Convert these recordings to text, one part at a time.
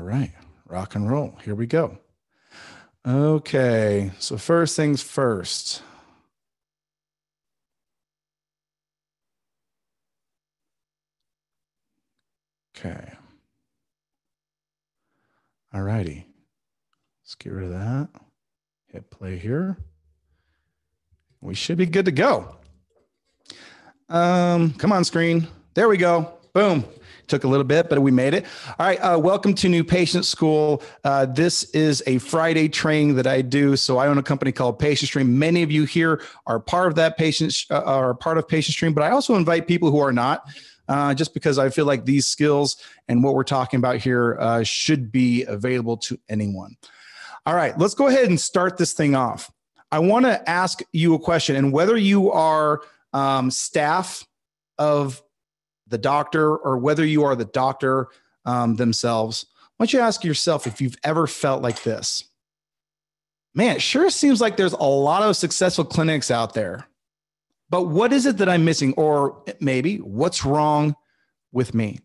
right, rock and roll. Here we go. Okay, so first things first. Okay. All righty. Let's get rid of that. Hit play here. We should be good to go. Come on, screen. There we go. Boom. Took a little bit, but we made it. All right. Welcome to New Patient School. This is a Friday training that I do. So I own a company called Patient Stream. Many of you here are part of that are part of Patient Stream, but I also invite people who are not, just because I feel like these skills and what we're talking about here should be available to anyone. All right, let's go ahead and start this thing off. I want to ask you a question, and whether you are staff of the doctor or whether you are the doctor themselves, why don't you ask yourself if you've ever felt like this? Man, it sure seems like there's a lot of successful clinics out there, but what is it that I'm missing? Or maybe what's wrong with me?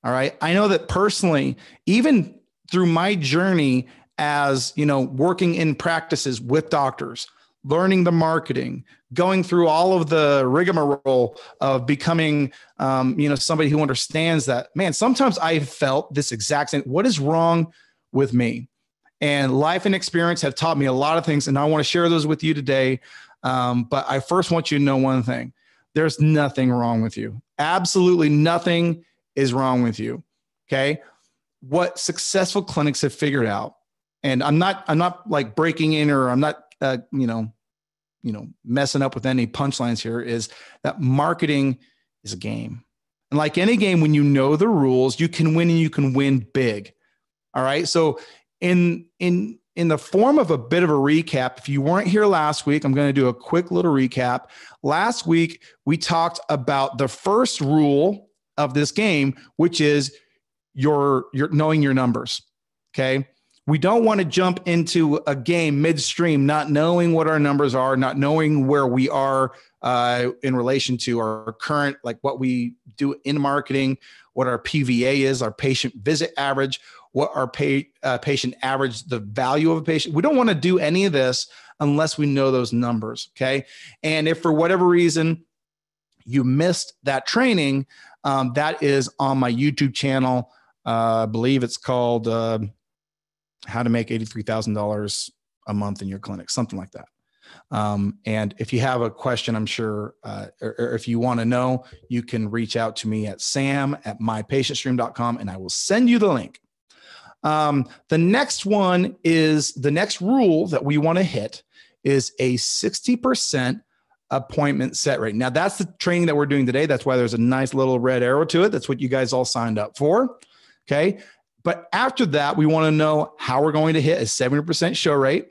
All right. I know that personally, even through my journey as, working in practices with doctors, learning the marketing, going through all of the rigmarole of becoming, somebody who understands that, man, sometimes I felt this exact same, what is wrong with me? And life and experience have taught me a lot of things, and I want to share those with you today. But I first want you to know one thing. There's nothing wrong with you. Absolutely nothing is wrong with you. Okay. What successful clinics have figured out, and I'm not like breaking in, or I'm not, messing up with any punchlines here, is that marketing is a game. And like any game, when you know the rules, you can win, and you can win big. All right. So in the form of a bit of a recap, if you weren't here last week, I'm going to do a quick little recap. Last week, we talked about the first rule of this game, which is your knowing your numbers. Okay. We don't want to jump into a game midstream, not knowing what our numbers are, not knowing where we are in relation to our current, like what we do in marketing, what our PVA is, our patient visit average, what our patient average, the value of a patient. We don't want to do any of this unless we know those numbers. Okay. And if for whatever reason you missed that training, that is on my YouTube channel. I believe it's called How to Make $83,000 a Month in Your Clinic, something like that. And if you have a question, I'm sure, or if you want to know, you can reach out to me at sam@mypatientstream.com, and I will send you the link. The next one is, the next rule that we want to hit is a 60% appointment set rate. Now, that's the training that we're doing today. That's why there's a nice little red arrow to it. That's what you guys all signed up for. Okay. But after that, we want to know how we're going to hit a 70% show rate.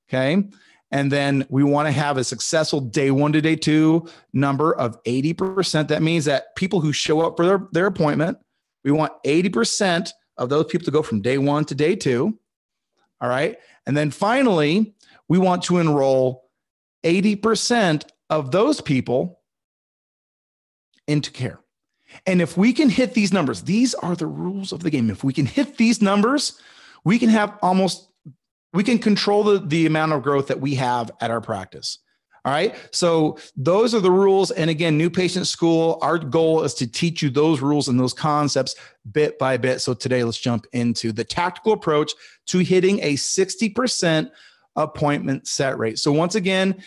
Okay. And then we want to have a successful day 1 to day 2 number of 80%. That means that people who show up for their appointment, we want 80% of those people to go from day 1 to day 2. All right. And then finally, we want to enroll 80% of those people into care. And if we can hit these numbers, these are the rules of the game. If we can hit these numbers, we can control the amount of growth that we have at our practice. All right. So those are the rules. And again, New Patient School, our goal is to teach you those rules and those concepts bit by bit. So today, let's jump into the tactical approach to hitting a 60% appointment set rate. So once again,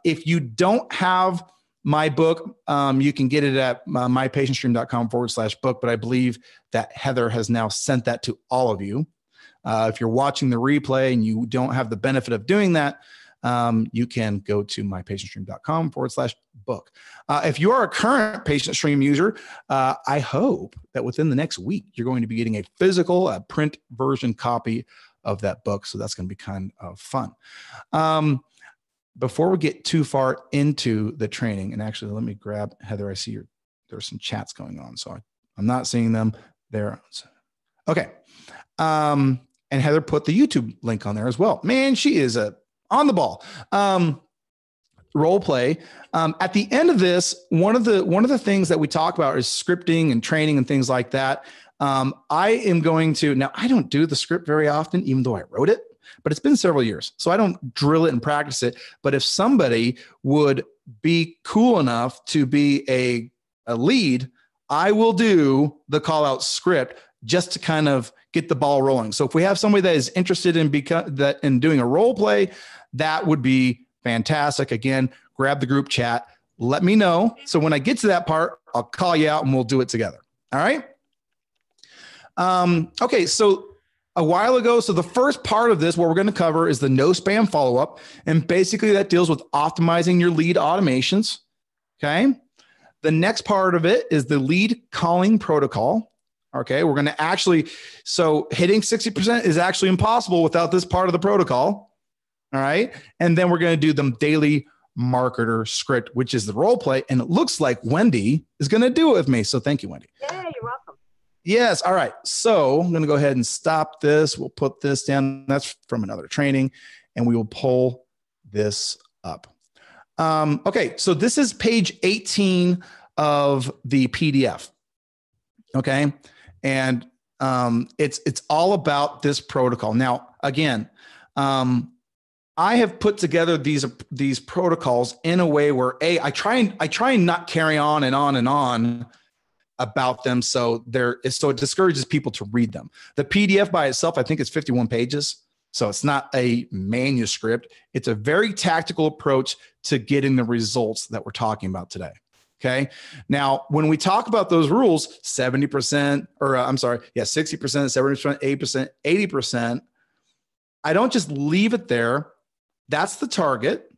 if you don't have my book, you can get it at mypatientstream.com/book, but I believe that Heather has now sent that to all of you. If you're watching the replay and you don't have the benefit of doing that, you can go to mypatientstream.com/book. If you are a current Patient Stream user, I hope that within the next week, you're going to be getting a physical, print version copy of that book. So that's going to be kind of fun. Before we get too far into the training, and actually let me grab Heather. I see there's some chats going on, so I'm not seeing them there. Okay. And Heather put the YouTube link on there as well. Man, she is on the ball. Role play. At the end of this, one of the things that we talk about is scripting and training and things like that. I am going to, now I don't do the script very often, even though I wrote it, but it's been several years. So I don't drill it and practice it. But if somebody would be cool enough to be a lead, I will do the call out script just to kind of get the ball rolling. So if we have somebody that is interested in in doing a role play, that would be fantastic. Again, grab the group chat, let me know. So when I get to that part, I'll call you out and we'll do it together. All right. Okay. So a while ago, so the first part of this, what we're going to cover is the no spam follow-up. And basically that deals with optimizing your lead automations. Okay. The next part of it is the lead calling protocol. Okay. We're going to actually, so hitting 60% is actually impossible without this part of the protocol. All right. And then we're going to do the daily marketer script, which is the role play. And it looks like Wendy is going to do it with me. So thank you, Wendy. Yeah, you're welcome. Yes. All right. So I'm going to go ahead and stop this. We'll put this down. That's from another training and we will pull this up. Okay. So this is page 18 of the PDF. Okay. And it's all about this protocol. Now, again, I have put together these protocols in a way where I try and not carry on and on and on about them. So it discourages people to read them. The PDF by itself, I think it's 51 pages. So it's not a manuscript. It's a very tactical approach to getting the results that we're talking about today. Okay. Now, when we talk about those rules, 70%, or I'm sorry, 60%, 70%, 8%, 80%, I don't just leave it there. That's the target.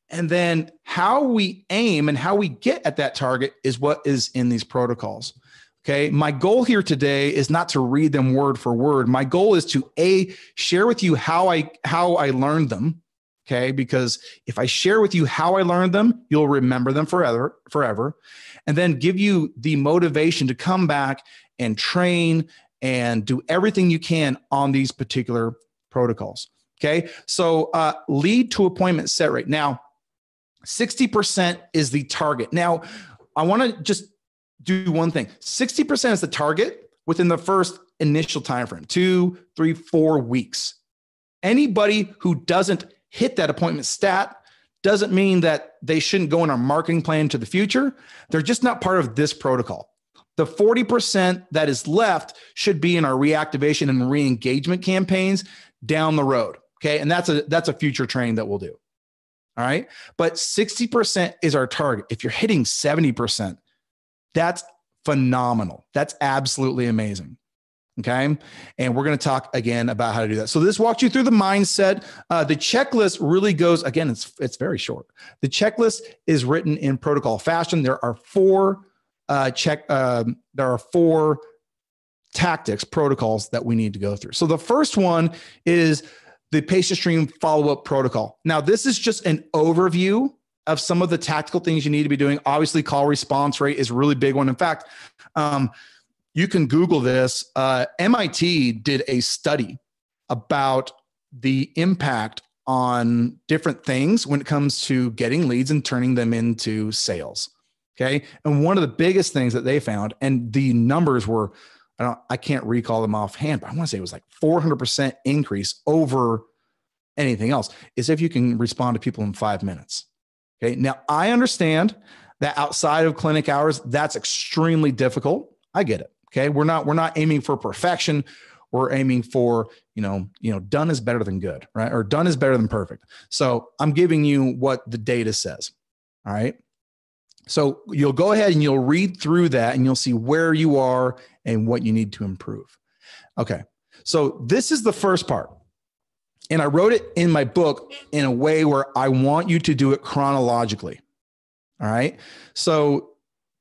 And then how we aim and how we get at that target is what is in these protocols. Okay. My goal here today is not to read them word for word. My goal is to share with you how I learned them. Okay. Because if I share with you how I learned them, you'll remember them forever. And then give you the motivation to come back and train and do everything you can on these particular protocols. Okay. So lead to appointment set rate. Now, 60% is the target. Now, I want to just do one thing. 60% is the target within the first initial time frame, 2, 3, 4 weeks. Anybody who doesn't hit that appointment stat doesn't mean that they shouldn't go in our marketing plan to the future. They're just not part of this protocol. The 40% that is left should be in our reactivation and re-engagement campaigns down the road. Okay. And that's a future training that we'll do. All right. But 60% is our target. If you're hitting 70%, that's phenomenal. That's absolutely amazing. Okay. And we're going to talk again about how to do that. So this walks you through the mindset. The checklist really goes, again, it's very short. The checklist is written in protocol fashion. There are four tactics, protocols that we need to go through. So the first one is the patient stream follow-up protocol. Now, this is just an overview of some of the tactical things you need to be doing. Obviously, call response rate is a really big one. In fact, you can Google this. MIT did a study about the impact on different things when it comes to getting leads and turning them into sales. Okay. And one of the biggest things that they found, and the numbers were, I can't recall them offhand, but I want to say it was like 400% increase over anything else, is if you can respond to people in 5 minutes. Okay. Now I understand that outside of clinic hours, that's extremely difficult. I get it. Okay. We're not aiming for perfection. We're aiming for, done is better than good, right? Or done is better than perfect. So I'm giving you what the data says. All right. So you'll go ahead and you'll read through that and you'll see where you are and what you need to improve. Okay. So this is the first part. And I wrote it in my book in a way where I want you to do it chronologically. All right. So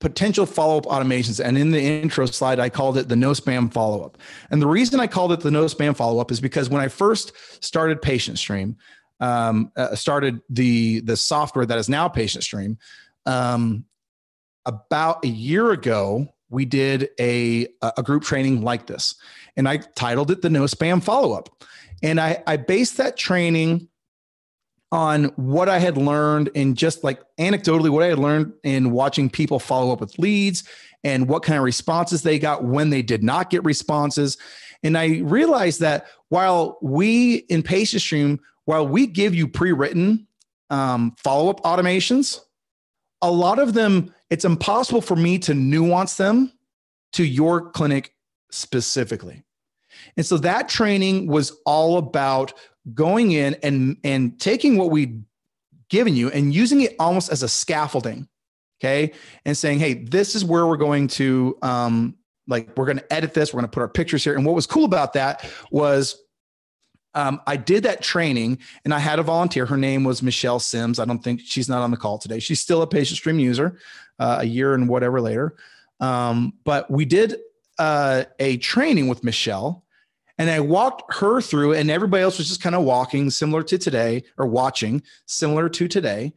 potential follow-up automations. And in the intro slide, I called it the no spam follow-up. And the reason I called it the no spam follow-up is because when I first started Patient Stream, started the software that is now Patient Stream, about a year ago, we did a group training like this, and I titled it the no spam follow-up. And I based that training on what I had learned in just like anecdotally, what I had learned in watching people follow up with leads and what kind of responses they got when they did not get responses. And I realized that while we in PatientStream, while we give you pre-written follow-up automations, a lot of them, it's impossible for me to nuance them to your clinic specifically. And so that training was all about going in and taking what we'd given you and using it almost as a scaffolding. Okay. And saying, hey, this is where we're going to, we're going to edit this. We're going to put our pictures here. And what was cool about that was I did that training and I had a volunteer. Her name was Michelle Sims. I don't think she's not on the call today. She's still a PatientStream user a year and whatever later. But we did a training with Michelle and I walked her through and everybody else was just kind of walking similar to today or watching similar to today.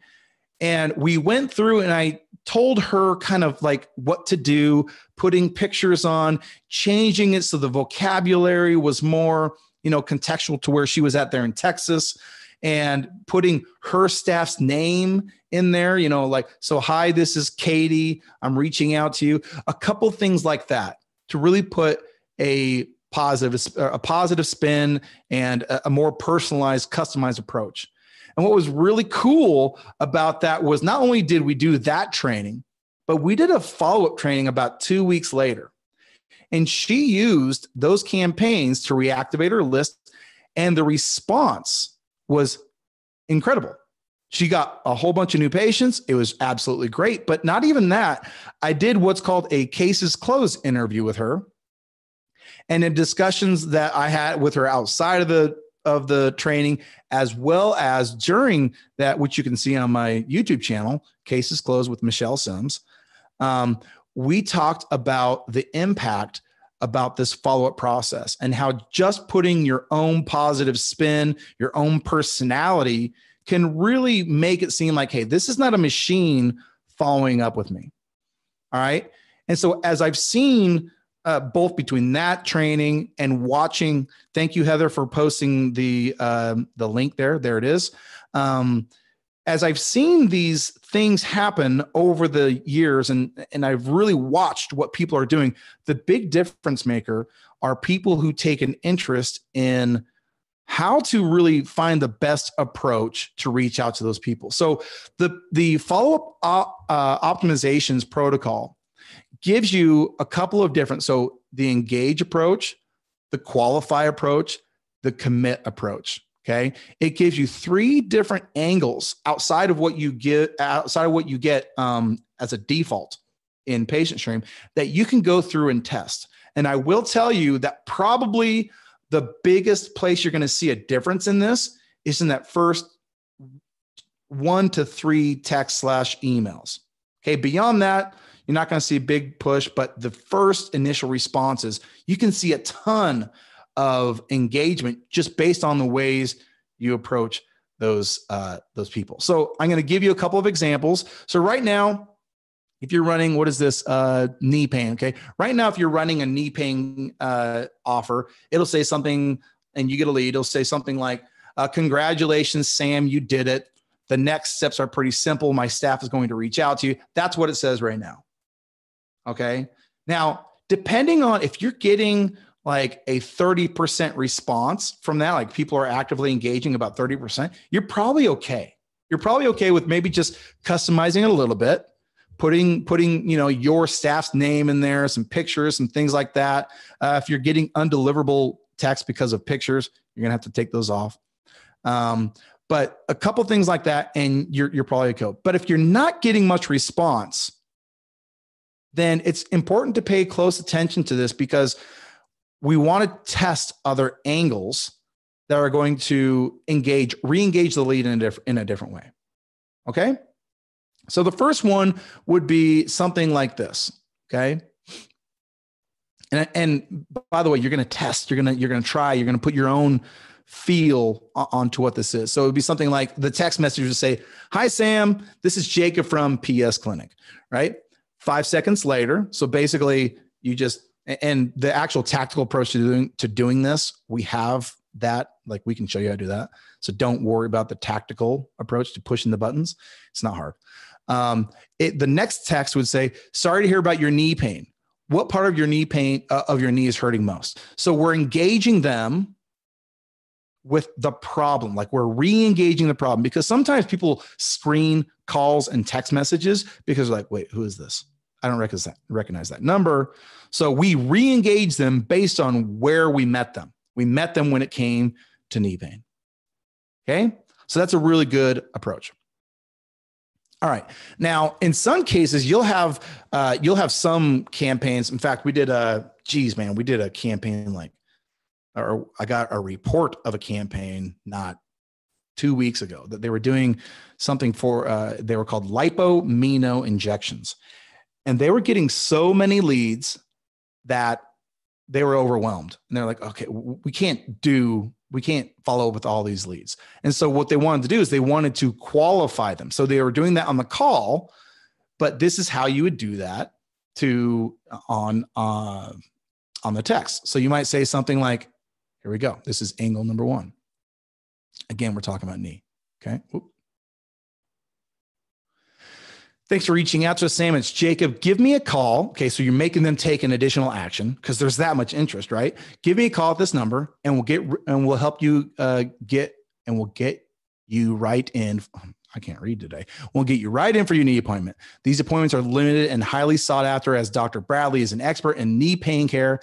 And we went through and I told her kind of like what to do, putting pictures on, changing it so the vocabulary was more, contextual to where she was at there in Texas, and putting her staff's name in there, so hi, this is Katie. I'm reaching out to you. A couple things like that to really put a positive spin and a more personalized, customized approach. And what was really cool about that was not only did we do that training, but we did a follow-up training about 2 weeks later. And she used those campaigns to reactivate her list. And the response was incredible. She got a whole bunch of new patients. It was absolutely great. But not even that. I did what's called a cases closed interview with her. And in discussions that I had with her outside of the training, as well as during that, which you can see on my YouTube channel, Cases Closed with Michelle Sims, we talked about the impact about this follow-up process and how just putting your own positive spin, your own personality can really make it seem like, hey, this is not a machine following up with me. All right. And so as I've seen both between that training and watching, thank you, Heather, for posting the link there. There it is. As I've seen these things happen over the years and I've really watched what people are doing, the big difference maker are people who take an interest in how to really find the best approach to reach out to those people. So the follow-up optimizations protocol gives you a couple of different, so the engage approach, the qualify approach, the commit approach. Okay. It gives you 3 different angles outside of what you get as a default in PatientStream that you can go through and test. And I will tell you that probably the biggest place you're going to see a difference in this is in that first 1 to 3 text/emails. Okay. Beyond that, you're not going to see a big push, but the first initial responses, you can see a ton of engagement just based on the ways you approach those people. So I'm going to give you a couple of examples. So right now, if you're running, what is this? Knee pain. Okay. Right now, if you're running a knee pain offer, it'll say something and you get a lead. It'll say something like, congratulations, Sam, you did it. The next steps are pretty simple. My staff is going to reach out to you. That's what it says right now. Okay. Now, depending on if you're getting like a 30% response from that, like people are actively engaging about 30%, you're probably okay. You're probably okay with maybe just customizing it a little bit, putting your staff's name in there, some pictures, some things like that. If you're getting undeliverable text because of pictures, you're gonna have to take those off. But a couple things like that, and you're probably okay. But if you're not getting much response, then it's important to pay close attention to this because we want to test other angles that are going to re-engage the lead in a different way. Okay. So the first one would be something like this. Okay. And by the way, you're going to test, you're going to try, you're going to put your own feel onto what this is. So it would be something like the text message would say, hi, Sam, this is Jacob from PS Clinic, right? 5 seconds later. So basically and the actual tactical approach to doing this, we have that, like we can show you how to do that. So don't worry about the tactical approach to pushing the buttons. It's not hard. The next text would say, sorry to hear about your knee pain. What part of your knee pain of your knee is hurting most? So we're engaging them with the problem. Like we're re-engaging the problem, because sometimes people screen calls and text messages because they're like, wait, who is this? I don't recognize that number. So we re-engage them based on where we met them. We met them when it came to knee pain. Okay. So that's a really good approach. All right. Now, in some cases, you'll have some campaigns. In fact, we did a campaign or I got a report of a campaign not 2 weeks ago that they were doing something for, they were called lipomino injections. And they were getting so many leads that they were overwhelmed. And they're like, okay, we can't follow up with all these leads. And so what they wanted to do is they wanted to qualify them. So they were doing that on the call, but this is how you would do that on the text. So you might say something like, here we go. This is angle number 1. Again, we're talking about knee. Okay. Oop. Thanks for reaching out to us, Sam. It's Jacob. Give me a call. Okay. So you're making them take an additional action because there's that much interest, right? Give me a call at this number and we'll help you we'll get you right in. I can't read today. We'll get you right in for your knee appointment. These appointments are limited and highly sought after, as Dr. Bradley is an expert in knee pain care.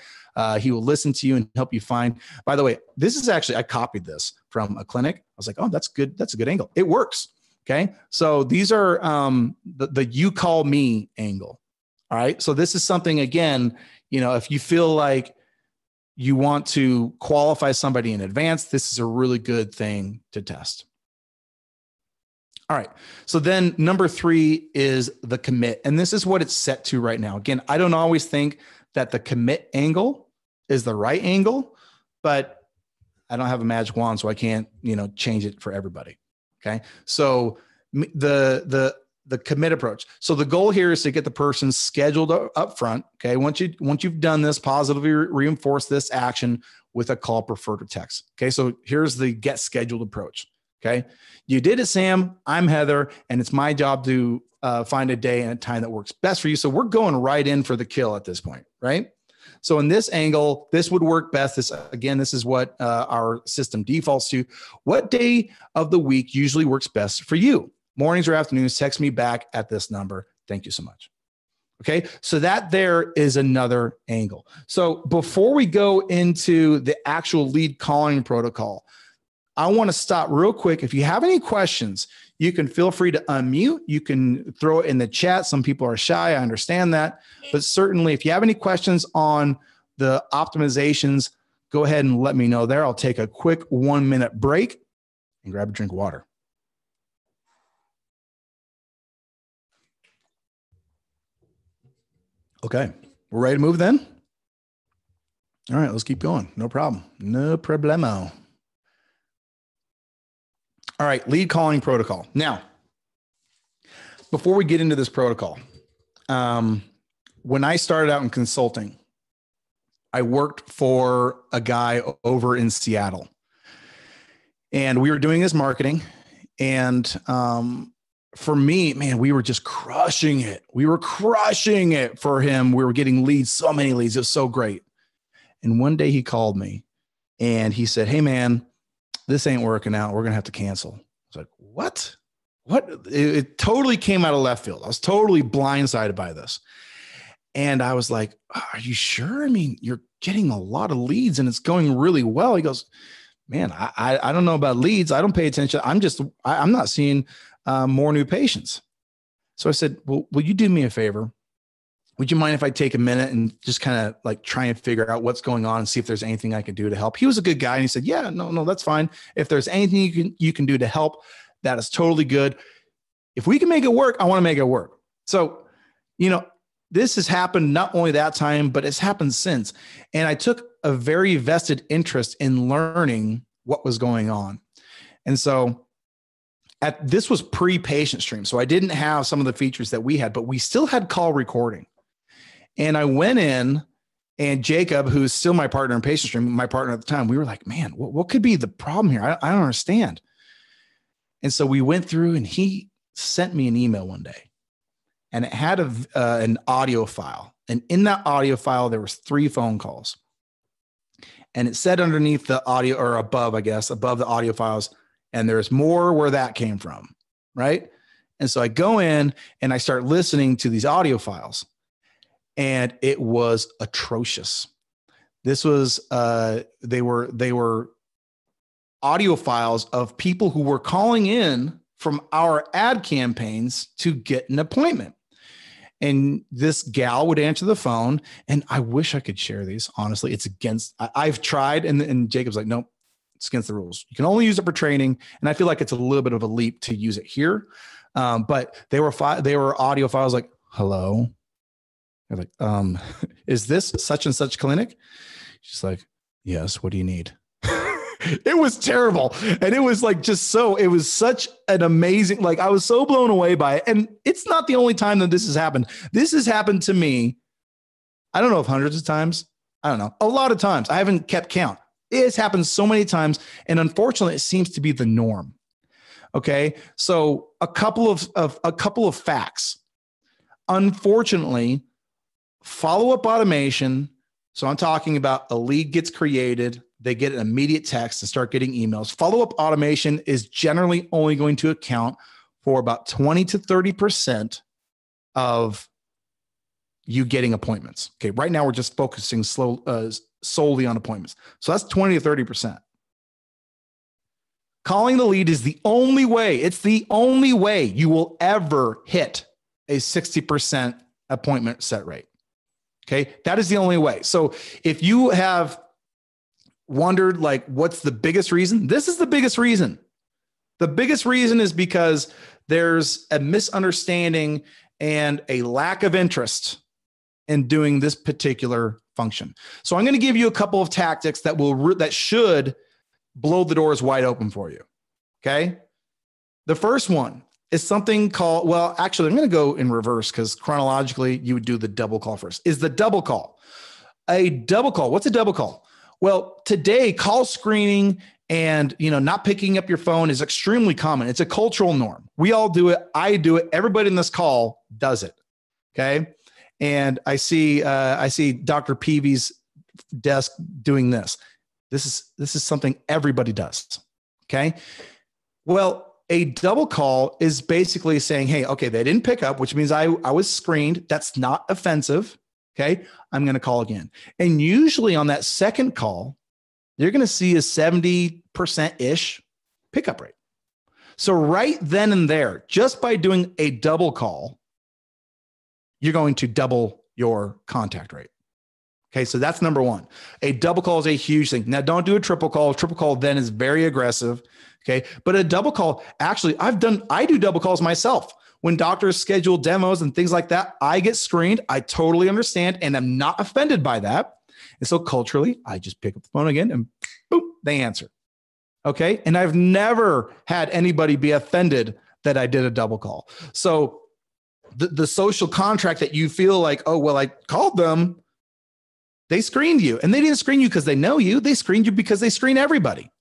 He will listen to you and help you find. By the way, this is actually, I copied this from a clinic. I was like, oh, that's good. That's a good angle. It works. Okay. So these are the you call me angle. All right. So this is something, again, if you feel like you want to qualify somebody in advance, this is a really good thing to test. All right. So then number 3 is the commit. And this is what it's set to right now. Again, I don't always think that the commit angle is the right angle, but I don't have a magic wand, so I can't, change it for everybody. Okay. So the commit approach. So the goal here is to get the person scheduled up front. Okay. Once you've done this, positively reinforce this action with a call, preferred, or text. Okay. So here's the get scheduled approach. Okay. You did it, Sam. I'm Heather, and it's my job to find a day and a time that works best for you. So we're going right in for the kill at this point, right? So in this angle, this would work best. This is what our system defaults to. What day of the week usually works best for you? Mornings or afternoons? Text me back at this number. Thank you so much. Okay, so that there is another angle. So before we go into the actual lead calling protocol, I want to stop real quick. If you have any questions, you can feel free to unmute. You can throw it in the chat. Some people are shy. I understand that. But certainly, if you have any questions on the optimizations, go ahead and let me know there. I'll take a quick 1-minute break and grab a drink of water. Okay, we're ready to move then? All right, let's keep going. No problem. No problemo. All right, lead calling protocol. Now, before we get into this protocol, when I started out in consulting, I worked for a guy over in Seattle, and we were doing his marketing. And for me, man, we were just crushing it. We were crushing it for him. We were getting leads, so many leads. It was so great. And one day he called me and he said, hey, man, this ain't working out. We're going to have to cancel. I was like, what? It totally came out of left field. I was totally blindsided by this. And I was like, are you sure? I mean, you're getting a lot of leads and it's going really well. He goes, man, I don't know about leads. I don't pay attention. I'm not seeing more new patients. So I said, well, will you do me a favor? Would you mind if I take a minute and just kind of like try and figure out what's going on and see if there's anything I can do to help? He was a good guy. And he said, yeah, no, that's fine. If there's anything you can do to help, that is totally good. If we can make it work, I want to make it work. So, this has happened not only that time, but it's happened since. And I took a very vested interest in learning what was going on. And so this was pre-patient stream. So I didn't have some of the features that we had, but we still had call recording. And I went in, and Jacob, who's still my partner in patient stream, my partner at the time, we were like, man, what could be the problem here? I don't understand. And so we went through, and he sent me an email one day. and it had an audio file. And in that audio file, there was 3 phone calls. And it said underneath the audio, or above, I guess, above the audio files, and there's more where that came from, right? And so I go in and I start listening to these audio files, and it was atrocious. This was they were audio files of people who were calling in from our ad campaigns to get an appointment. And this gal would answer the phone, and I wish I could share these. Honestly, it's against, I've tried, and Jacob's like, nope, it's against the rules. You can only use it for training. And I feel like it's a little bit of a leap to use it here. But they were audio files like, hello. They're like, is this such and such clinic? She's like, yes, what do you need? It was terrible. And it was like, it was such an amazing, like, I was so blown away by it. And it's not the only time that this has happened. This has happened to me. I don't know if hundreds of times. I don't know. A lot of times. I haven't kept count. It's happened so many times. And unfortunately, it seems to be the norm. Okay. So a couple of facts. Unfortunately, follow-up automation. So I'm talking about a lead gets created. They get an immediate text and start getting emails. Follow-up automation is generally only going to account for about 20 to 30% of you getting appointments. Okay, right now we're just focusing solely on appointments. So that's 20 to 30%. Calling the lead is the only way. It's the only way you will ever hit a 60% appointment set rate. Okay, that is the only way. So if you have wondered, like, what's the biggest reason? This is the biggest reason. The biggest reason is because there's a misunderstanding and a lack of interest in doing this particular function. So I'm going to give you a couple of tactics that should blow the doors wide open for you. Okay. The first one is something called, well, actually, I'm going to go in reverse because chronologically you would do the double call first. Is the double call. A double call. What's a double call? Well, today, call screening and, not picking up your phone is extremely common. It's a cultural norm. We all do it. I do it. Everybody in this call does it. Okay. And I see Dr. Peavy's desk doing this. This is something everybody does. Okay. Well, a double call is basically saying, hey, okay, they didn't pick up, which means I was screened. That's not offensive. Okay, I'm going to call again. And usually on that second call, you're going to see a 70%-ish pickup rate. So right then and there, just by doing a double call, you're going to double your contact rate. Okay, so that's number one. A double call is a huge thing. Now, don't do a triple call. A triple call then is very aggressive. Okay, but a double call, actually, I do double calls myself. When doctors schedule demos and things like that, I get screened. I totally understand, and I'm not offended by that. And so culturally, I just pick up the phone again and boom, they answer. Okay, and I've never had anybody be offended that I did a double call. So the social contract that you feel like, oh, well, I called them, they screened you. And they didn't screen you because they know you. They screened you because they screen everybody.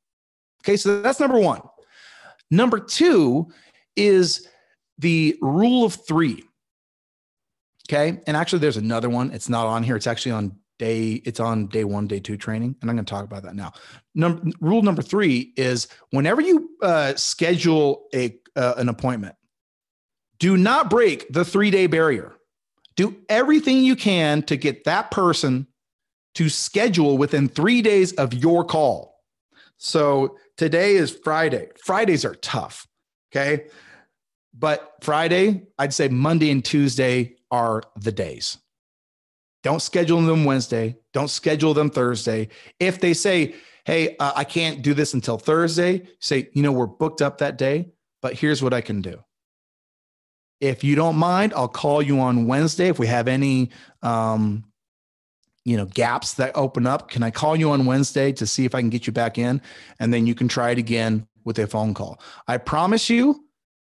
Okay, so that's number one. Number two is the rule of 3. Okay. And actually there's another one. It's not on here. It's actually on day 1, day 2 training. And I'm going to talk about that now. Rule number 3 is whenever you schedule an appointment, do not break the 3-day barrier. Do everything you can to get that person to schedule within 3 days of your call. So today is Friday. Fridays are tough. Okay. But Friday, I'd say Monday and Tuesday are the days. Don't schedule them Wednesday. Don't schedule them Thursday. If they say, hey, I can't do this until Thursday, say, we're booked up that day, but here's what I can do. If you don't mind, I'll call you on Wednesday. If we have any, gaps that open up, can I call you on Wednesday to see if I can get you back in? And then you can try it again with a phone call. I promise you,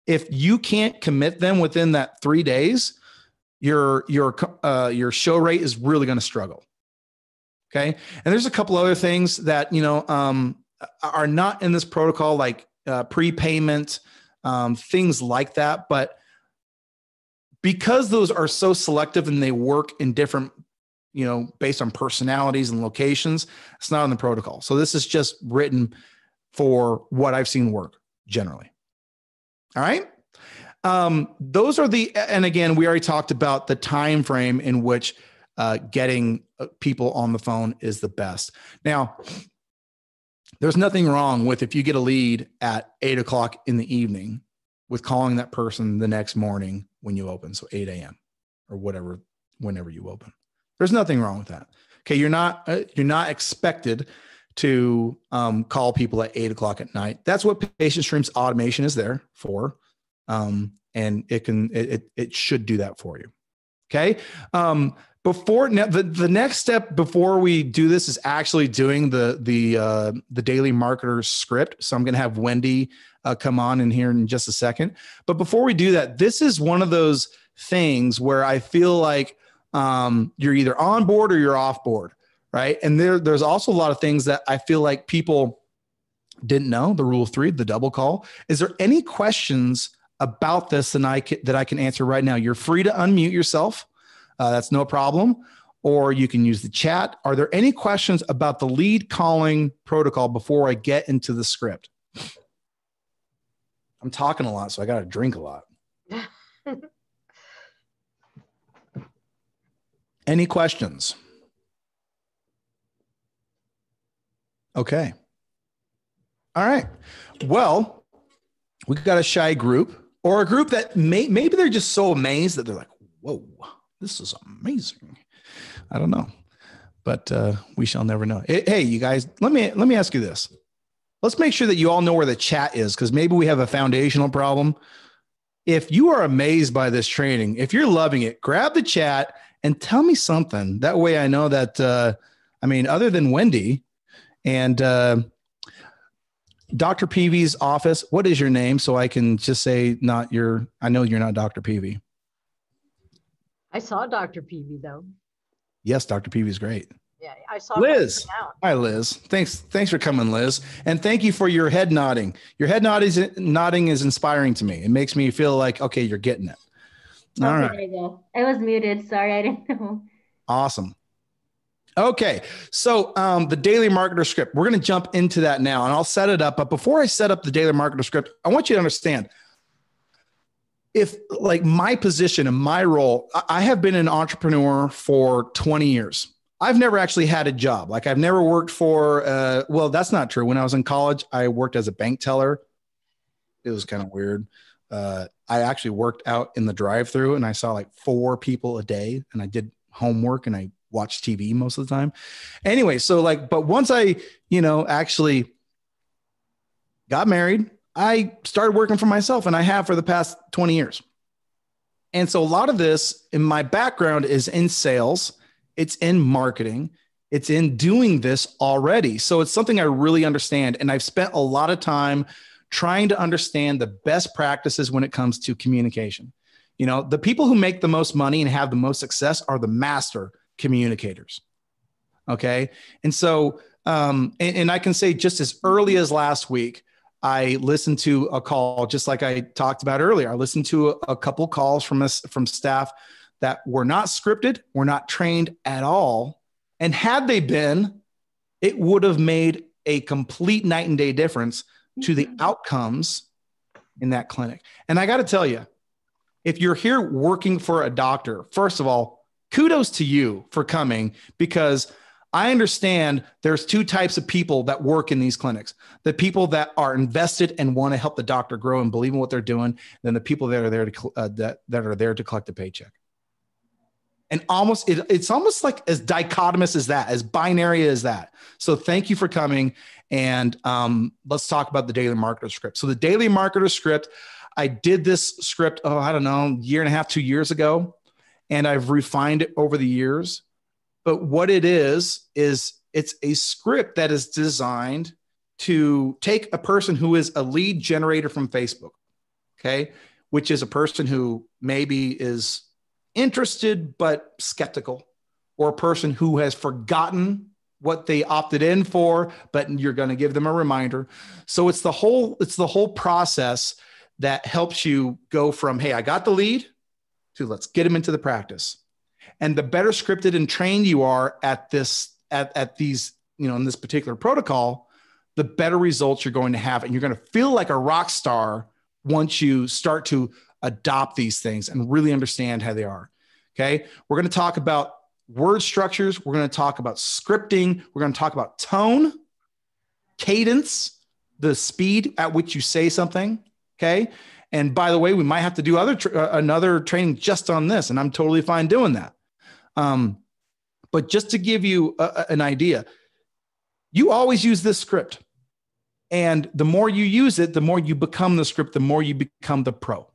if you can't commit them within that 3 days, your show rate is really going to struggle. Okay. And there's a couple other things that, are not in this protocol, like prepayment, things like that. But because those are so selective and they work in different, based on personalities and locations, it's not in the protocol. So this is just written for what I've seen work generally. All right. Those are and again, we already talked about the time frame in which getting people on the phone is the best. Now, there's nothing wrong with if you get a lead at 8:00 in the evening with calling that person the next morning when you open. So 8 a.m. or whatever, whenever you open. There's nothing wrong with that. Okay. You're not expected to call people at 8:00 at night. That's what Patient Streams automation is there for. And it should do that for you. Okay. The next step before we do this is actually doing the daily marketer script. So I'm going to have Wendy come on in here in just a second. But before we do that, this is one of those things where I feel like you're either on board or you're off board, right? And there's also a lot of things that I feel like people didn't know. The rule of 3, the double call. Is there any questions about this that I can answer right now? You're free to unmute yourself. That's no problem. Or you can use the chat. Are there any questions about the lead calling protocol before I get into the script? I'm talking a lot, so I got to drink a lot. Any questions? Okay. All right. Well, we've got a shy group, or a group that maybe they're just so amazed that they're like, whoa, this is amazing. I don't know, but we shall never know. Hey, you guys, let me ask you this. Let's make sure that you all know where the chat is, because maybe we have a foundational problem. If you are amazed by this training, if you're loving it, grab the chat and tell me something. That way I know that, other than Wendy and Dr. Peavy's office, what is your name? So I can just say I know you're not Dr. Peavy. I saw Dr. Peavy though. Yes, Dr. Peavy is great. Yeah, I saw Liz. Hi, Liz. Thanks for coming, Liz. And thank you for your head nodding. Your head nodding is inspiring to me. It makes me feel like, okay, you're getting it. All right. There you go. I was muted. Sorry, I didn't know. Awesome. Okay. So the daily marketer script, we're going to jump into that now and I'll set it up. But before I set up the daily marketer script, I want you to understand, if like my position and my role, I have been an entrepreneur for 20 years. I've never actually had a job. Like I've never worked for, well, that's not true. When I was in college, I worked as a bank teller. It was kind of weird. I actually worked out in the drive-thru and I saw like 4 people a day and I did homework and I watched TV most of the time. Anyway, so but once I, actually got married, I started working for myself and I have for the past 20 years. And so a lot of this in my background is in sales. It's in marketing. It's in doing this already. So it's something I really understand. And I've spent a lot of time trying to understand the best practices when it comes to communication. The people who make the most money and have the most success are the master communicators. Okay. And so, and I can say just as early as last week, I listened to a call, just like I talked about earlier. I listened to a couple calls from staff that were not scripted, were not trained at all. And had they been, it would have made a complete night and day difference to the outcomes in that clinic. And I got to tell you, if you're here working for a doctor, first of all, kudos to you for coming, because I understand there's 2 types of people that work in these clinics: the people that are invested and want to help the doctor grow and believe in what they're doing, and then the people that are there to that are there to collect a paycheck. And it's almost like as dichotomous as that, as binary as that. So thank you for coming. And let's talk about the daily marketer script. So the daily marketer script, I did this script, I don't know, 1.5 years, 2 years ago, and I've refined it over the years. But what it is it's a script that is designed to take a person who is a lead generator from Facebook, okay, which is a person who maybe is interested but skeptical, or a person who has forgotten what they opted in for, but you're going to give them a reminder. So it's the whole process that helps you go from, hey, I got the lead, So let's get them into the practice. And the better scripted and trained you are at this, at these, in this particular protocol, the better results you're going to have. And you're going to feel like a rock star once you start to adopt these things and really understand how they are. Okay. We're going to talk about word structures. We're going to talk about scripting. We're going to talk about tone, cadence, the speed at which you say something. Okay. And by the way, we might have to do another training just on this, and I'm totally fine doing that. But just to give you an idea, you always use this script. And the more you use it, the more you become the script, the more you become the pro. All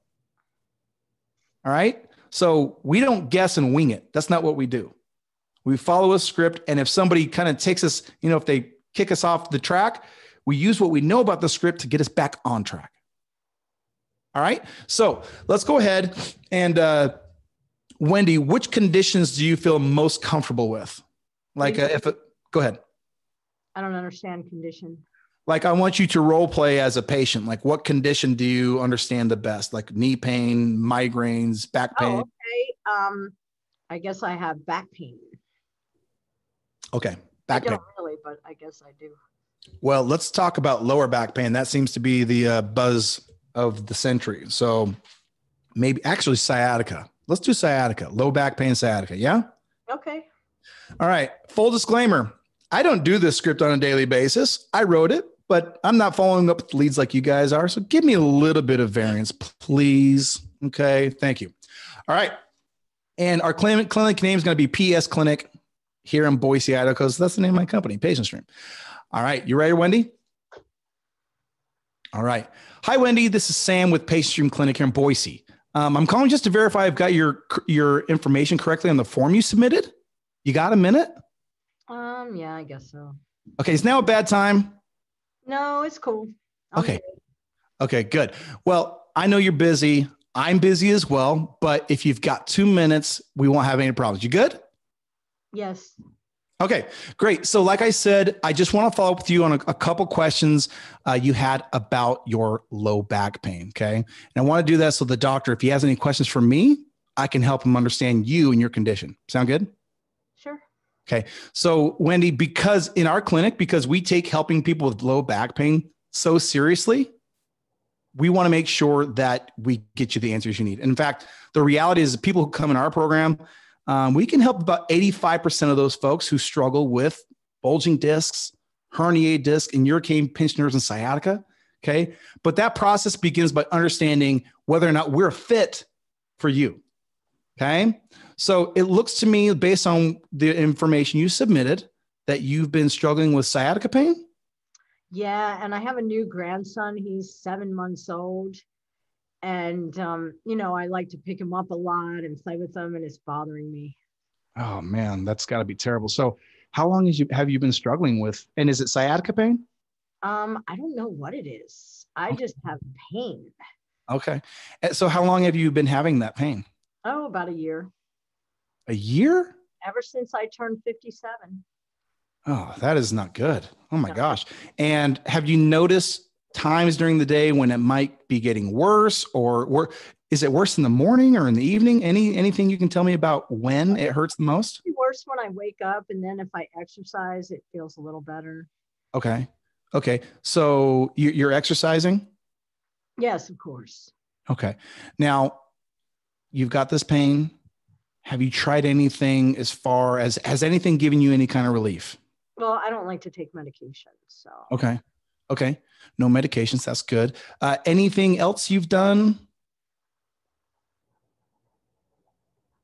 right. So we don't guess and wing it. That's not what we do. We follow a script. And if somebody kind of takes us, if they kick us off the track, we use what we know about the script to get us back on track. All right. So let's go ahead and, Wendy, which conditions do you feel most comfortable with? Like go ahead. I don't understand condition. Like I want you to role play as a patient. Like what condition do you understand the best? Like knee pain, migraines, back pain? Oh, okay. I guess I have back pain. Okay. Back pain. I don't really, but I guess I do. Well, let's talk about lower back pain. That seems to be the buzz of the century. So maybe actually sciatica. Let's do sciatica, low back pain, sciatica. Yeah. Okay. All right. Full disclaimer. I don't do this script on a daily basis. I wrote it, but I'm not following up with leads like you guys are. So give me a little bit of variance, please. Okay. Thank you. All right. And our clinic name is going to be PS Clinic here in Boise, Idaho, because that's the name of my company, Patient Stream. All right. You ready, Wendy? All right. Hi, Wendy. This is Sam with Patient Stream Clinic here in Boise. I'm calling just to verify I've got your information correctly on the form you submitted. You got a minute? Yeah, I guess so. Okay. Is now a bad time? No, it's cool. Okay. Okay, good. Well, I know you're busy. I'm busy as well, but if you've got 2 minutes, we won't have any problems. You good? Yes. Okay, great. So like I said, I just want to follow up with you on a couple questions you had about your low back pain, okay? And I want to do that so the doctor, if he has any questions for me, I can help him understand you and your condition. Sound good? Sure. Okay. So Wendy, because in our clinic, because we take helping people with low back pain so seriously, we want to make sure that we get you the answers you need. And in fact, the reality is that people who come in our program, we can help about 85% of those folks who struggle with bulging discs, herniated disc, in your case, pinched nerves and sciatica. Okay. But that process begins by understanding whether or not we're a fit for you. Okay. So it looks to me, based on the information you submitted, that you've been struggling with sciatica pain. Yeah. And I have a new grandson. He's 7 months old. And, I like to pick him up a lot and play with him, and it's bothering me. Oh man, that's gotta be terrible. So how long have you been struggling with, and is it sciatica pain? I don't know what it is. I just have pain. Okay. So how long have you been having that pain? Oh, about a year. A year? Ever since I turned 57. Oh, that is not good. Oh my gosh. And have you noticed times during the day when it might be getting worse, or is it worse in the morning or in the evening? Anything you can tell me about when it hurts the most? It's worse when I wake up, and then if I exercise, it feels a little better. Okay. Okay. So you're exercising? Yes, of course. Okay. Now you've got this pain. Have you tried anything as far as, has anything given you any kind of relief? Well, I don't like to take medication. So. Okay. Okay. No medications. That's good. Anything else you've done?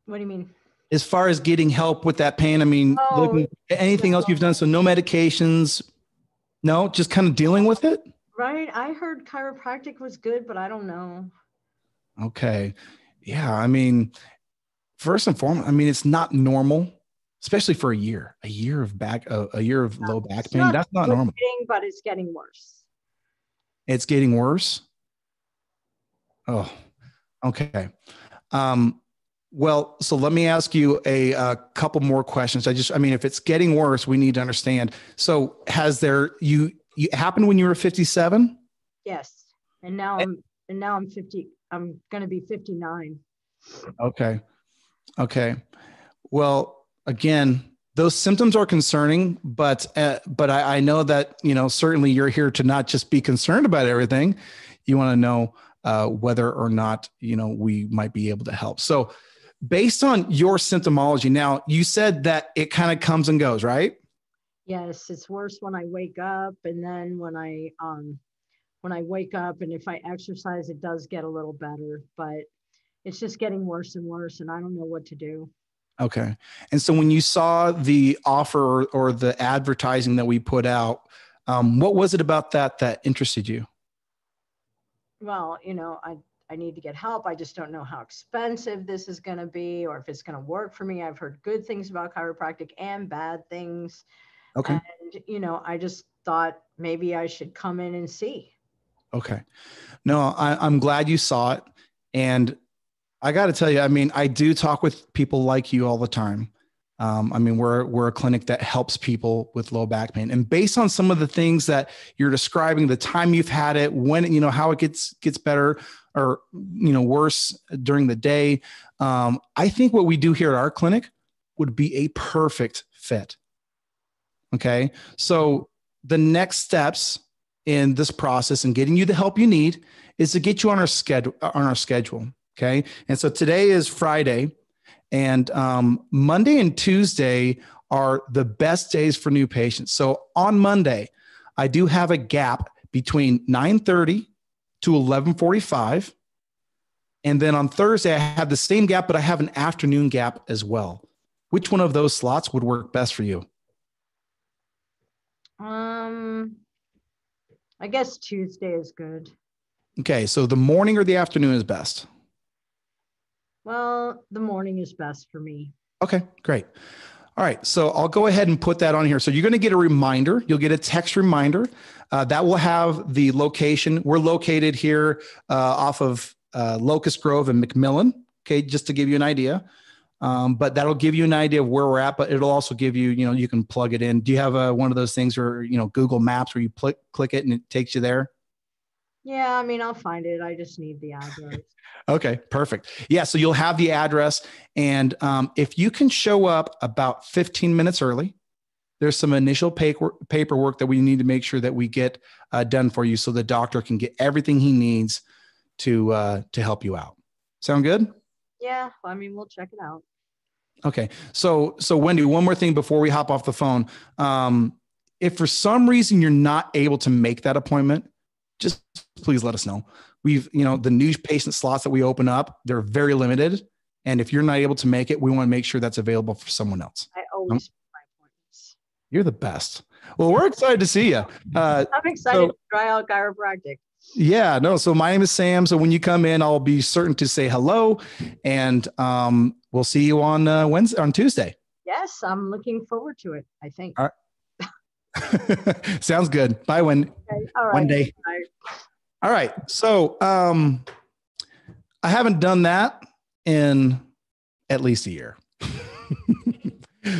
What do you mean? As far as getting help with that pain, I mean, anything else you've done? So no medications, no, just kind of dealing with it? Right. I heard chiropractic was good, but I don't know. Okay. Yeah. I mean, first and foremost, I mean, it's not normal, especially for a year of low back pain. That's not normal. But it's getting worse. It's getting worse. Oh, okay. Well, so let me ask you a couple more questions. If it's getting worse, we need to understand. So you happened when you were 57? Yes. And now I'm 50. I'm going to be 59. Okay. Okay. Well, again, those symptoms are concerning, but I know that, certainly you're here to not just be concerned about everything. You want to know whether or not, we might be able to help. So based on your symptomology, now you said that it kind of comes and goes, right? Yes, it's worse when I wake up, and then when I wake up and if I exercise, it does get a little better, but it's just getting worse and worse, and I don't know what to do. Okay. And so when you saw the offer or the advertising that we put out, what was it about that interested you? Well, I need to get help. I just don't know how expensive this is going to be or if it's going to work for me. I've heard good things about chiropractic and bad things. Okay. And, I just thought maybe I should come in and see. Okay. No, I'm glad you saw it. And I got to tell you, I mean, I do talk with people like you all the time. I mean, we're a clinic that helps people with low back pain, and based on some of the things that you're describing, the time you've had it, when, how it gets better or, worse during the day. I think what we do here at our clinic would be a perfect fit. Okay. So the next steps in this process and getting you the help you need is to get you on our schedule. Okay. And so today is Friday, and Monday and Tuesday are the best days for new patients. So on Monday, I do have a gap between 9:30 to 11:45. And then on Thursday, I have the same gap, but I have an afternoon gap as well. Which one of those slots would work best for you? I guess Tuesday is good. Okay. So the morning or the afternoon is best? Well, the morning is best for me. Okay, great. All right. So I'll go ahead and put that on here. So you're going to get a reminder. You'll get a text reminder that will have the location. We're located here off of Locust Grove and McMillan. Okay. Just to give you an idea. But that'll give you an idea of where we're at, but it'll also give you, you can plug it in. Do you have one of those things where, Google Maps where you click it and it takes you there? Yeah, I mean, I'll find it. I just need the address. Okay, perfect. Yeah, so you'll have the address. And if you can show up about 15 minutes early, there's some initial paperwork that we need to make sure that we get done for you so the doctor can get everything he needs to help you out. Sound good? Yeah, I mean, we'll check it out. Okay. So Wendy, one more thing before we hop off the phone. If for some reason you're not able to make that appointment, just please let us know. We've, the new patient slots that we open up, they're very limited. And if you're not able to make it, we want to make sure that's available for someone else. I always make my appointments. You're the best. Well, we're excited to see you. I'm excited to try out chiropractic. Yeah, no. So my name is Sam. So when you come in, I'll be certain to say hello, and we'll see you on Tuesday. Yes, I'm looking forward to it. I think. All right. Sounds good. Bye, Wendy. Okay, all right. Wendy. Bye. All right. So I haven't done that in at least a year.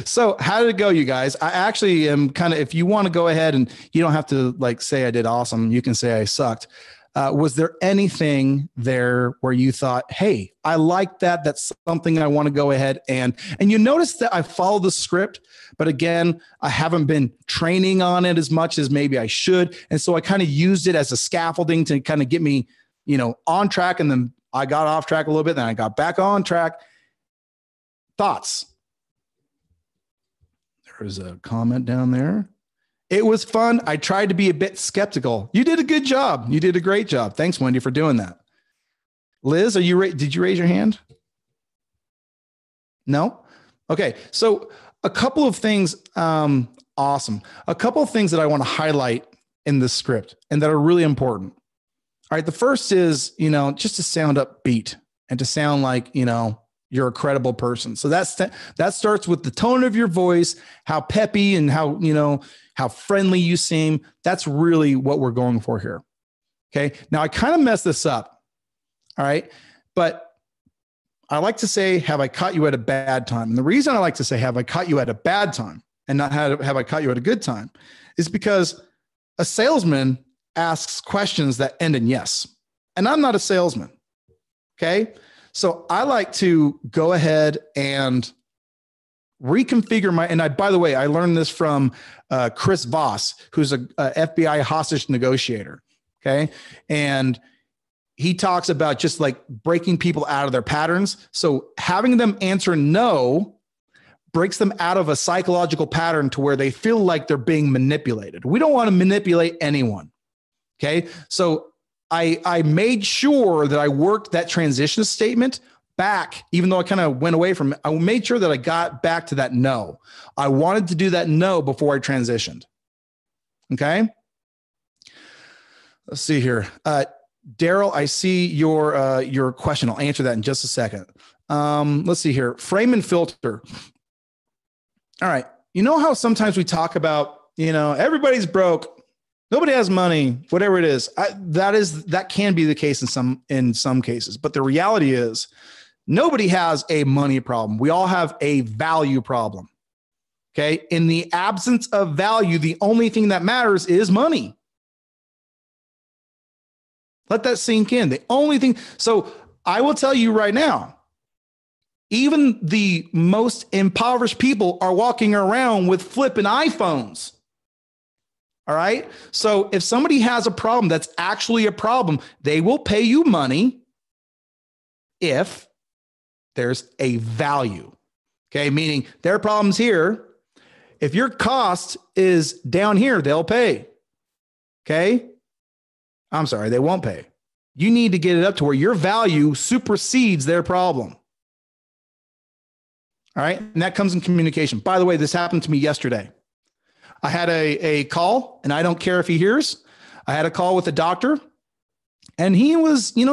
So how did it go, you guys? I actually am kind of, if you want to go ahead and you don't have to say I did awesome, you can say I sucked. Was there anything there where you thought, hey, I like that. That's something I want to go ahead and you notice that I followed the script, but again, I haven't been training on it as much as maybe I should. And so I kind of used it as a scaffolding to kind of get me, on track. And then I got off track a little bit. Then I got back on track. Thoughts? There's a comment down there. It was fun. I tried to be a bit skeptical. You did a good job. You did a great job. Thanks, Wendy, for doing that. Liz, did you raise your hand? No? Okay. So a couple of things. Awesome. A couple of things that I want to highlight in the script and that are really important. All right. The first is, just to sound upbeat and to sound like, you're a credible person. So that starts with the tone of your voice, how peppy and how friendly you seem. That's really what we're going for here. Okay. Now I kind of messed this up. All right. But I like to say, have I caught you at a bad time? And the reason I like to say, have I caught you at a bad time and not have I caught you at a good time is because a salesman asks questions that end in yes. And I'm not a salesman. Okay. So I like to go ahead and reconfigure by the way, I learned this from Chris Voss, who's a FBI hostage negotiator. Okay. And he talks about just like breaking people out of their patterns. So having them answer no breaks them out of a psychological pattern to where they feel like they're being manipulated. We don't want to manipulate anyone. Okay. So I made sure that I worked that transition statement back, even though I kind of went away from it. I made sure that I got back to that no. I wanted to do that no before I transitioned. Okay. Let's see here. Daryl, I see your question. I'll answer that in just a second. Let's see here. Frame and filter. All right. You know how sometimes we talk about, everybody's broke. Nobody has money, whatever it is. That can be the case in some cases. But the reality is nobody has a money problem. We all have a value problem. Okay. In the absence of value, the only thing that matters is money. Let that sink in. The only thing. So I will tell you right now, even the most impoverished people are walking around with flipping iPhones. All right. So if somebody has a problem that's actually a problem, they will pay you money if there's a value. Okay. Meaning their problem's here. If your cost is down here, they'll pay. Okay. I'm sorry, they won't pay. You need to get it up to where your value supersedes their problem. All right. And that comes in communication. By the way, this happened to me yesterday. I had a call, and I don't care if he hears. I had a call with a doctor, and he was, he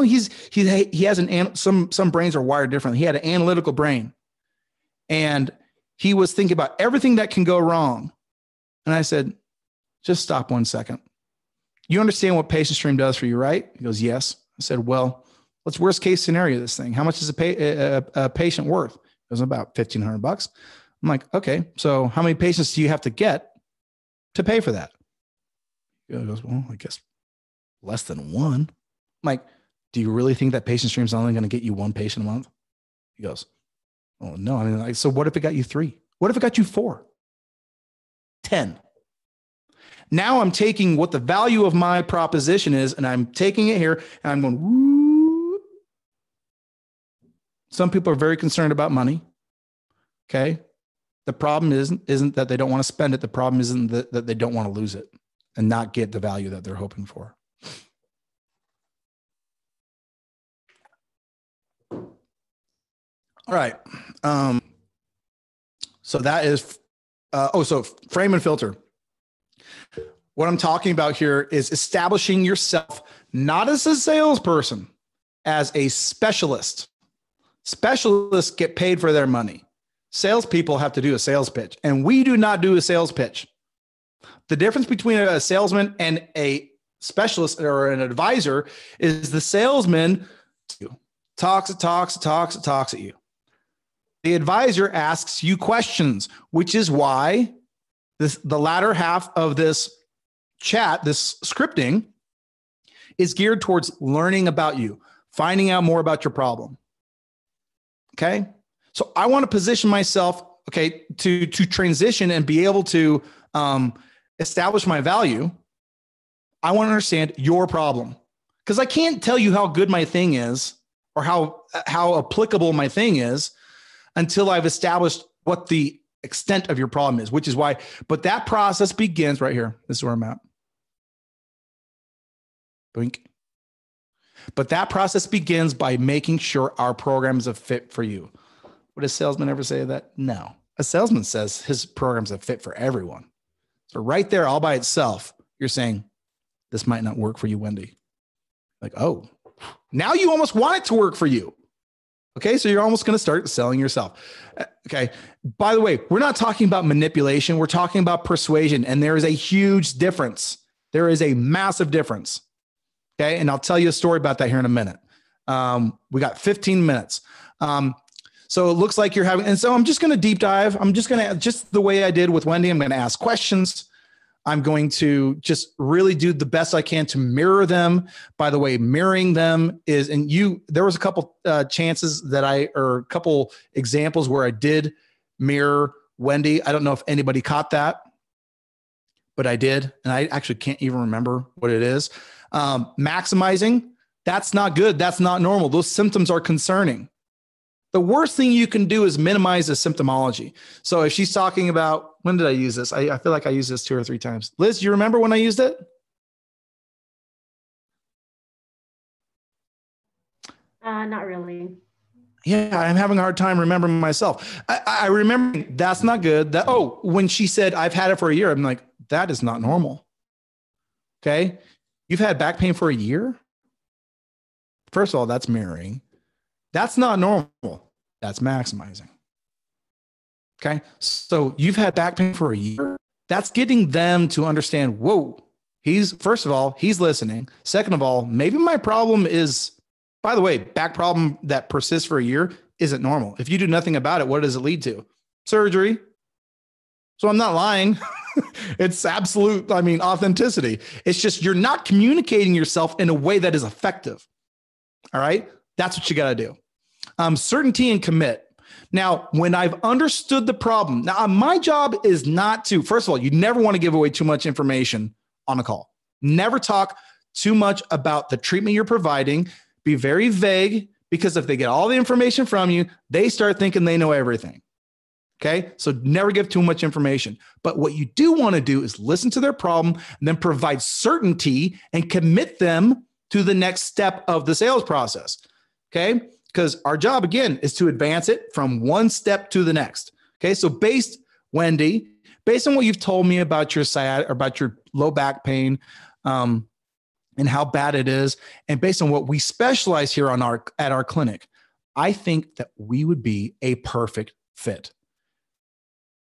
has some brains are wired differently. He had an analytical brain, and he was thinking about everything that can go wrong. And I said, just stop 1 second. You understand what Patient Stream does for you, right? He goes, yes. I said, well, let's worst case scenario this thing. How much is a patient worth? It was about $1,500. I'm like, okay, so how many patients do you have to get to pay for that? He goes, well, I guess less than one. I'm like, do you really think that Patient Stream is only going to get you one patient a month? He goes, oh, no. I mean, so what if it got you 3? What if it got you 4? 10? Now I'm taking what the value of my proposition is, and I'm taking it here, and I'm going, woo. Some people are very concerned about money. Okay. The problem isn't that they don't want to spend it. The problem isn't that they don't want to lose it and not get the value that they're hoping for. All right. So that is, so frame and filter. What I'm talking about here is establishing yourself not as a salesperson, as a specialist. Specialists get paid for their money. Salespeople have to do a sales pitch, and we do not do a sales pitch. The difference between a salesman and a specialist or an advisor is the salesman talks at you. The advisor asks you questions, which is why the latter half of this chat, this scripting, is geared towards learning about you, finding out more about your problem. Okay. So I want to position myself, okay, to transition and be able to establish my value. I want to understand your problem, because I can't tell you how good my thing is or how applicable my thing is until I've established what the extent of your problem is, which is why, but that process begins right here. This is where I'm at. Blink. But that process begins by making sure our program is a fit for you. Would a salesman ever say that? No. A salesman says his program's a fit for everyone. So right there, all by itself, you're saying, this might not work for you, Wendy. Like, oh, now you almost want it to work for you. Okay, so you're almost going to start selling yourself. Okay, by the way, we're not talking about manipulation. We're talking about persuasion, and there is a huge difference. There is a massive difference. Okay, and I'll tell you a story about that here in a minute. We got 15 minutes. So it looks like you're having, and so I'm just going to deep dive. I'm just going to, just the way I did with Wendy, I'm going to ask questions. I'm going to just really do the best I can to mirror them. By the way, mirroring them is, and there was a couple chances or a couple examples where I did mirror Wendy. I don't know if anybody caught that, but I did. And I actually can't even remember what it is. Maximizing, that's not good. That's not normal. Those symptoms are concerning. The worst thing you can do is minimize the symptomology. So if she's talking about, when did I use this? I feel like I used this 2 or 3 times. Liz, you remember when I used it? Not really. Yeah, I'm having a hard time remembering myself. I remember that's not good. When she said, I've had it for a year, I'm like, that is not normal. Okay. You've had back pain for a year? First of all, that's mirroring. That's not normal. That's maximizing. Okay. So you've had back pain for a year. That's getting them to understand, whoa, first of all, he's listening. Second of all, maybe my problem is, by the way, back problem that persists for a year isn't normal. If you do nothing about it, what does it lead to? Surgery. So I'm not lying. It's absolute, authenticity. It's just you're not communicating yourself in a way that is effective. All right. That's what you got to do. Certainty and commit. Now, when I've understood the problem, now my job is not to, first of all, you never want to give away too much information on a call. Never talk too much about the treatment you're providing. Be very vague, because if they get all the information from you, they start thinking they know everything. Okay. So never give too much information. But what you do want to do is listen to their problem and then provide certainty and commit them to the next step of the sales process. Okay. Because our job, again, is to advance it from one step to the next. Okay. So Wendy, based on what you've told me about your low back pain, and how bad it is, and based on what we specialize here at our clinic, I think that we would be a perfect fit.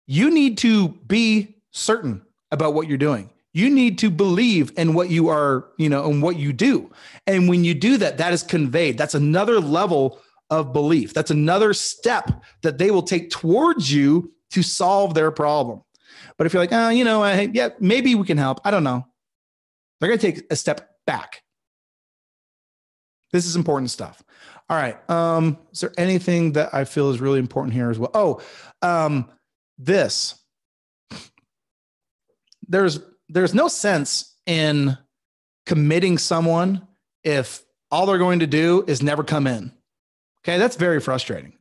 You need to be certain about what you're doing. You need to believe in what you are, and what you do. And when you do that, that is conveyed. That's another level of belief. That's another step that they will take towards you to solve their problem. But if you're like, yeah, maybe we can help. I don't know. They're going to take a step back. This is important stuff. All right. Is there anything that I feel is really important here as well? There's no sense in committing someone if all they're going to do is never come in. Okay. That's very frustrating.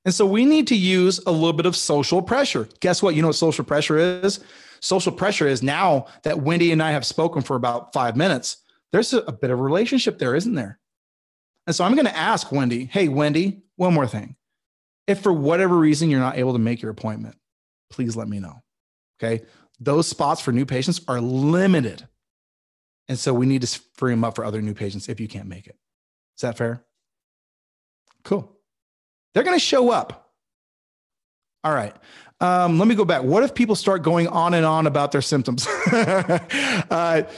And so we need to use a little bit of social pressure. Guess what? You know what social pressure is? Social pressure is, now that Wendy and I have spoken for about 5 minutes, there's a bit of a relationship there, isn't there? And so I'm going to ask Wendy, hey, Wendy, one more thing. If for whatever reason you're not able to make your appointment, please let me know. Okay. Those spots for new patients are limited. And so we need to free them up for other new patients if you can't make it. Is that fair? Cool. They're going to show up. All right. Let me go back. What if people start going on and on about their symptoms? That's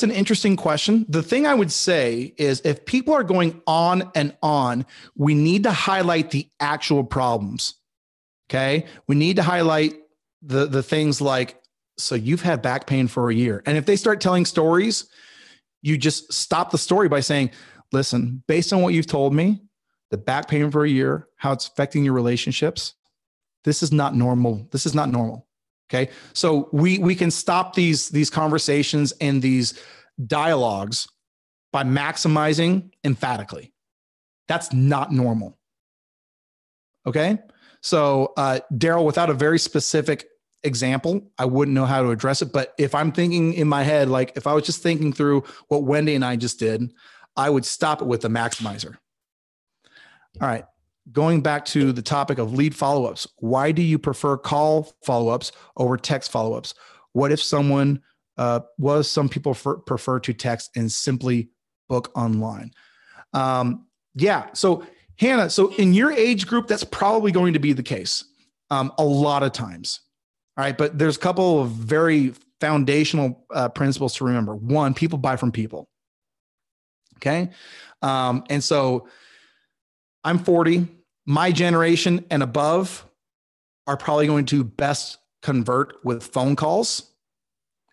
an interesting question. The thing I would say is, if people are going on and on, we need to highlight the actual problems. Okay. We need to highlight the things like, so you've had back pain for a year. And if they start telling stories, you just stop the story by saying, listen, based on what you've told me, the back pain for a year, how it's affecting your relationships, this is not normal. This is not normal. Okay. So we can stop these conversations and these dialogues by maximizing emphatically. That's not normal. Okay. So, Daryl, without a very specific example, I wouldn't know how to address it. But if I'm thinking in my head, like if I was just thinking through what Wendy and I just did, I would stop it with a maximizer. All right. Going back to the topic of lead follow-ups. Why do you prefer call follow-ups over text follow-ups? What if some people prefer to text and simply book online? Yeah. So Hannah, so in your age group, that's probably going to be the case a lot of times. All right. But there's a couple of very foundational principles to remember. One, people buy from people. Okay. And so I'm 40, my generation and above, are probably going to best convert with phone calls.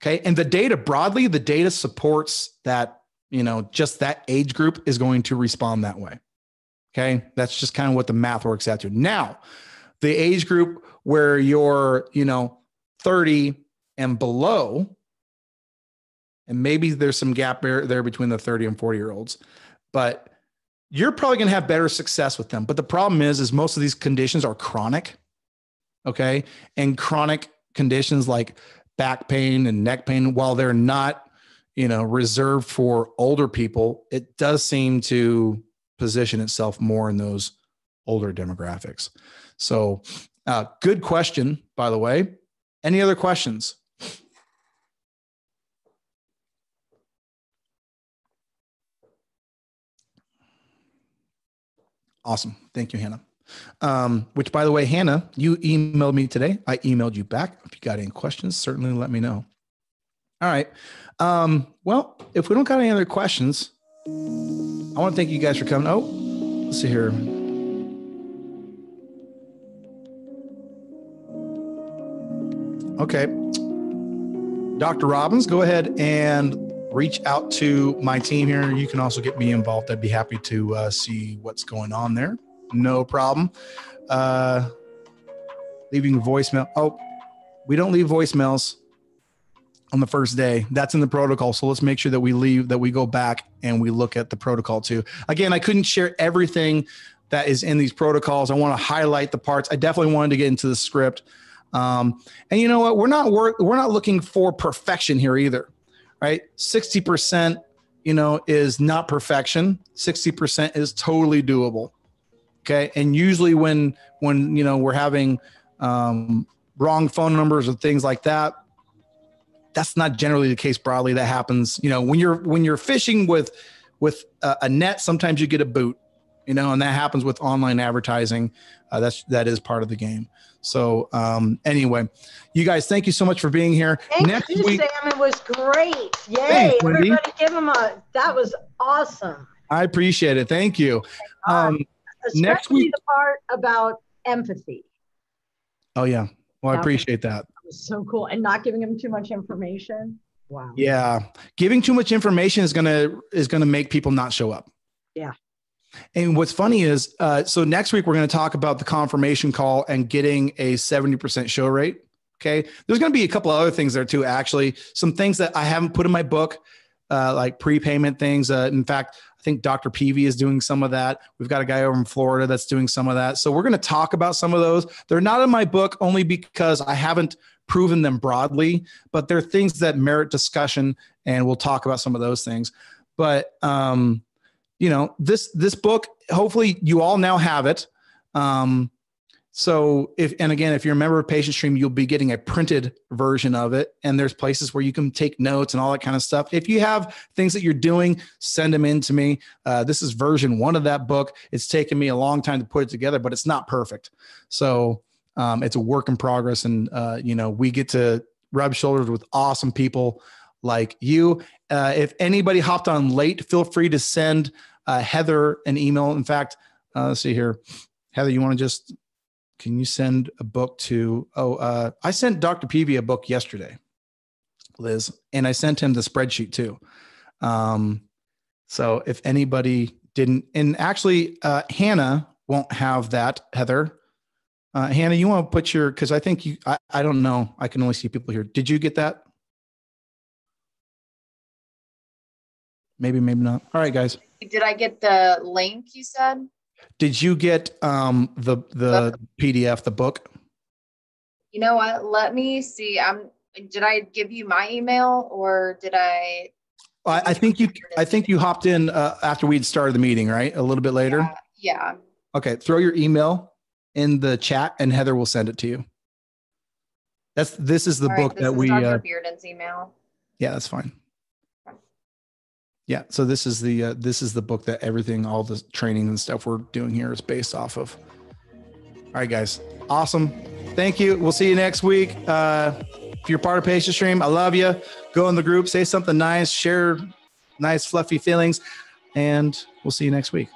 Okay. And the data broadly, the data supports that, just that age group is going to respond that way. Okay. That's just kind of what the math works out to. Now, the age group where you're, 30 and below, and maybe there's some gap there between the 30 and 40-year-olds, but you're probably going to have better success with them. But the problem is most of these conditions are chronic. Okay. And chronic conditions like back pain and neck pain, while they're not, reserved for older people, it does seem to position itself more in those older demographics. So good question, by the way. Any other questions? Awesome. Thank you, Hannah. Which, by the way, Hannah, you emailed me today. I emailed you back. If you got any questions, certainly let me know. All right. Well, if we don't got any other questions, I want to thank you guys for coming. Oh, let's see here. Okay. Dr. Robbins, go ahead and reach out to my team here. You can also get me involved. I'd be happy to see what's going on there. No problem. Leaving voicemail. Oh, we don't leave voicemails on the first day. That's in the protocol. So let's make sure that we go back and we look at the protocol too. Again, I couldn't share everything that is in these protocols. I want to highlight the parts. I definitely wanted to get into the script. And you know what? We're not looking for perfection here either, right? 60%, is not perfection. 60% is totally doable. Okay. And usually when we're having, wrong phone numbers or things like that, that's not generally the case broadly. That happens, when you're fishing with a net, sometimes you get a boot, and that happens with online advertising. That is part of the game. So anyway, you guys, thank you so much for being here. Thank you, Sam. It was great. Yay. Thanks, Wendy. Everybody give him that was awesome. I appreciate it. Thank you. Especially next week, the part about empathy. Oh yeah. Well, I appreciate that. That was so cool. And not giving him too much information. Wow. Yeah. Giving too much information is going to make people not show up. Yeah. And what's funny is, so next week we're going to talk about the confirmation call and getting a 70% show rate. Okay. There's going to be a couple of other things there too, actually. Some things that I haven't put in my book, like prepayment things. In fact, I think Dr. Peavy is doing some of that. We've got a guy over in Florida that's doing some of that. So we're going to talk about some of those. They're not in my book only because I haven't proven them broadly, but they're things that merit discussion, and we'll talk about some of those things. But, this book, hopefully you all now have it. So if you're a member of Patient Stream, you'll be getting a printed version of it. And there's places where you can take notes and all that kind of stuff. If you have things that you're doing, send them in to me. This is version 1 of that book. It's taken me a long time to put it together, but it's not perfect. So it's a work in progress. And, we get to rub shoulders with awesome people like you. If anybody hopped on late, feel free to send Heather an email. In fact, let's see here. Heather, can you send a book to, I sent Dr. Peavy a book yesterday, Liz, and I sent him the spreadsheet too. So if anybody didn't, and actually Hannah won't have that, Heather. Hannah, you want to put because I think I don't know. I can only see people here. Did you get that? Maybe not. All right, guys. Did I get the link you said? Did you get the PDF, the book? You know what? Let me see. Did I give you my email or did I? I think you hopped in after we'd started the meeting, right? A little bit later. Yeah. Okay. Throw your email in the chat, and Heather will send it to you. This is the book that we. Dr. Bearden's email. Yeah, that's fine. Yeah. So this is the book that all the training and stuff we're doing here is based off of. All right, guys. Awesome. Thank you. We'll see you next week. If you're part of Patient Stream, I love you. Go in the group, say something nice, share nice, fluffy feelings, and we'll see you next week.